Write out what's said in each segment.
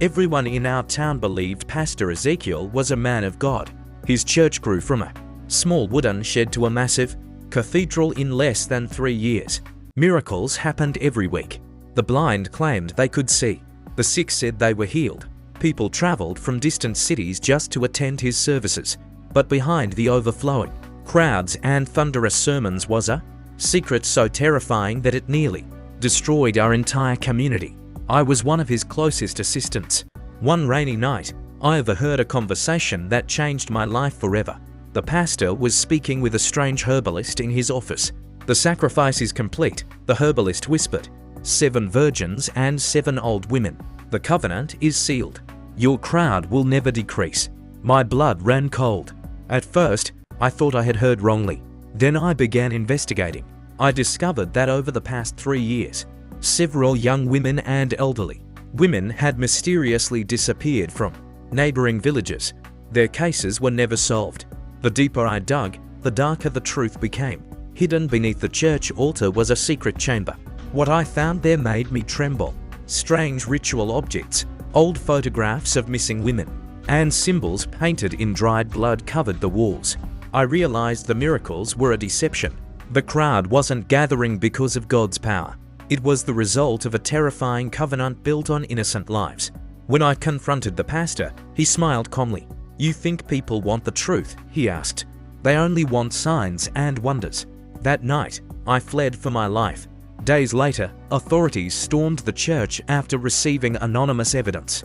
Everyone in our town believed Pastor Ezekiel was a man of God. His church grew from a small wooden shed to a massive cathedral in less than 3 years. Miracles happened every week. The blind claimed they could see. The sick said they were healed. People traveled from distant cities just to attend his services. But behind the overflowing crowds and thunderous sermons was a secret so terrifying that it nearly destroyed our entire community. I was one of his closest assistants. One rainy night, I overheard a conversation that changed my life forever. The pastor was speaking with a strange herbalist in his office. "The sacrifice is complete," the herbalist whispered. 7 virgins and 7 old women. "The covenant is sealed. Your crowd will never decrease." My blood ran cold. At first, I thought I had heard wrongly. Then I began investigating. I discovered that over the past 3 years, several young women and elderly women had mysteriously disappeared from neighboring villages. Their cases were never solved. The deeper I dug, the darker the truth became. Hidden beneath the church altar was a secret chamber. What I found there made me tremble. Strange ritual objects, old photographs of missing women, and symbols painted in dried blood covered the walls. I realized the miracles were a deception. The crowd wasn't gathering because of God's power. It was the result of a terrifying covenant built on innocent lives. When I confronted the pastor, he smiled calmly. "You think people want the truth?" he asked. "They only want signs and wonders." That night, I fled for my life. Days later, authorities stormed the church after receiving anonymous evidence.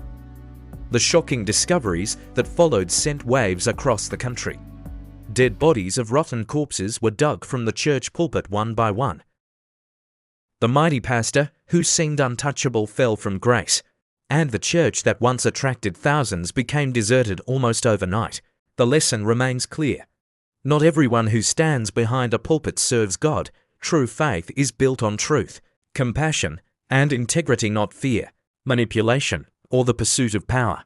The shocking discoveries that followed sent waves across the country. Dead bodies of rotten corpses were dug from the church pulpit one by one. The mighty pastor, who seemed untouchable, fell from grace, and the church that once attracted thousands became deserted almost overnight. The lesson remains clear. Not everyone who stands behind a pulpit serves God. True faith is built on truth, compassion, and integrity, not fear, manipulation, or the pursuit of power.